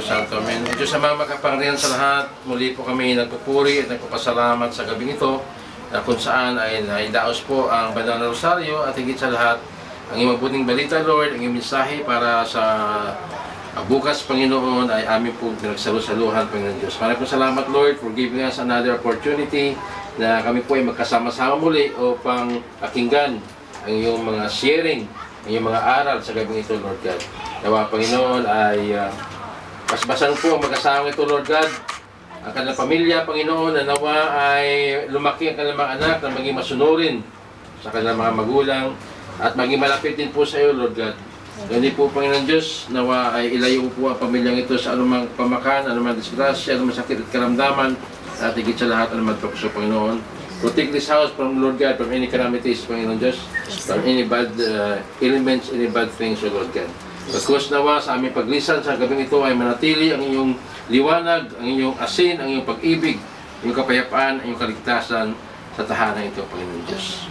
Santo. Amen. Diyos sa mga makapangyarihan sa lahat, muli po kami nagpupuri at nagpapasalamat sa gabing ito na kung saan ay naidaos po ang Banal na Rosaryo at higit sa lahat ang iyong mabuting balita, Lord, ang iyong mensahe para sa bukas, Panginoon, ay amin po pinagsalusaluhan, Panginoon Diyos. Maraming po salamat, Lord, for giving us another opportunity na kami po ay magkasama-sama muli upang pakinggan ang iyong mga sharing, ang iyong mga aral sa gabing ito, Lord God. Nawa, Panginoon, ay basbasan po ang magkasama ito, Lord God. Ang kanilang pamilya, Panginoon, na nawa ay lumaki ang kanilang mga anak na maging masunurin sa kanilang mga magulang at maging malapit din po sa iyo, Lord God. Ganyan po, Panginoon Diyos, nawa ay ilayo po ang pamilyang ito sa anumang pamakan, anumang disgrasya, anumang sakit at karamdaman, at higit sa lahat anumang pagpuso, Panginoon. Protect this house from, Lord God, from any calamities, Panginoon Diyos, from any bad elements, any bad things, O Lord God. Pagkos nawa sa aming paglisan sa gabing ito ay manatili ang iyong liwanag, ang iyong asin, ang iyong pag-ibig, ang iyong kapayapaan, ang iyong kaligtasan sa tahanan ito, Panginoon Diyos.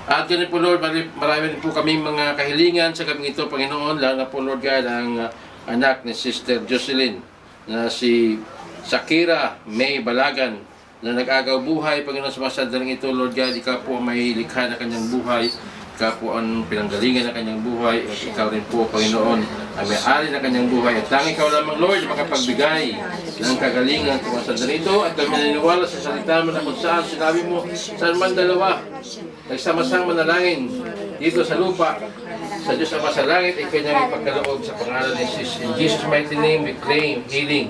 At ganun po, Lord, marami po kami mga kahilingan sa gabing ito, Panginoon, lalo na po, Lord God, ang anak ni Sister Jocelyn na si Shakira May Balagan na nag-agaw buhay, Panginoon, sa masadaling ito, Lord God, ikaw po may likha na kanyang buhay, ikaw po ang pinanggalingan ng kanyang buhay, at ikaw rin po, Panginoon, ang may-ari ng kanyang buhay. At tanging ikaw lamang, Lord, makapagbigay ng kagalingan sa masadaling ito, at kami naniniwala sa salita mo na kung saan sinabi mo, saan man dalawa nagsama-sama manalangin dito sa lupa, sa Diyos ang masalangit, ay kanyang ipagkaloob sa pangalan ni Jesus. In Jesus' mighty name, we claim healing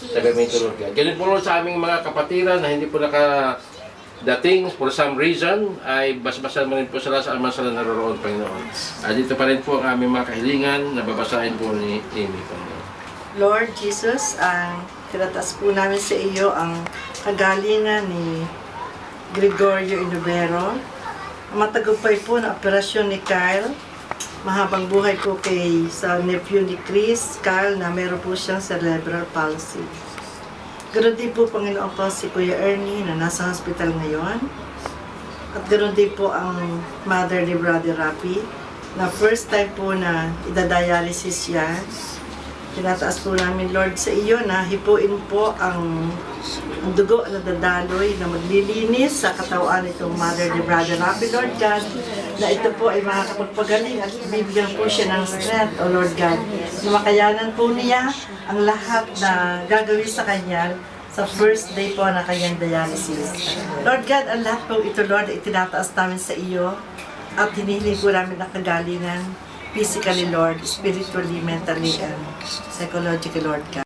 sa gabing ito, Lord God. Ganun po, Lord, sa aming mga kapatiran na hindi po nakadating for some reason, ay basbasan mo rin po sila sa aman sila naroroon, Panginoon. At dito pa rin po ang aming mga kahilingan na babasahin po ni Amy, Panginoon. Lord Jesus, tinataas po namin sa iyo ang kagalingan ni Gregorio Inubero. Matagumpay po na operasyon ni Kyle. Mahabang buhay po sa nephew ni Kyle na meron po siyang cerebral palsy. Ganoon din po, Panginoon, po si Kuya Ernie na nasa hospital ngayon. At ganoon din po ang mother ni Brother Rapi na first time po na idadialysis siya. Tinataas po namin, Lord, sa iyo na hipuin po ang dugo na dadaloy na maglilinis sa katawan nitong mother ni Brother Rapi, Lord God, na ito po ay makakapagpagaling at bibigyan po siya ng strength, O Lord God, na makayanan po niya ang lahat na gagawin sa kanya sa first day po na kanyang dialysis. Lord God, ang lahat po ito, Lord, itinataas namin sa iyo at hinihiling po namin ang kagalingan physically, Lord, spiritually, mentally, and psychologically, Lord God.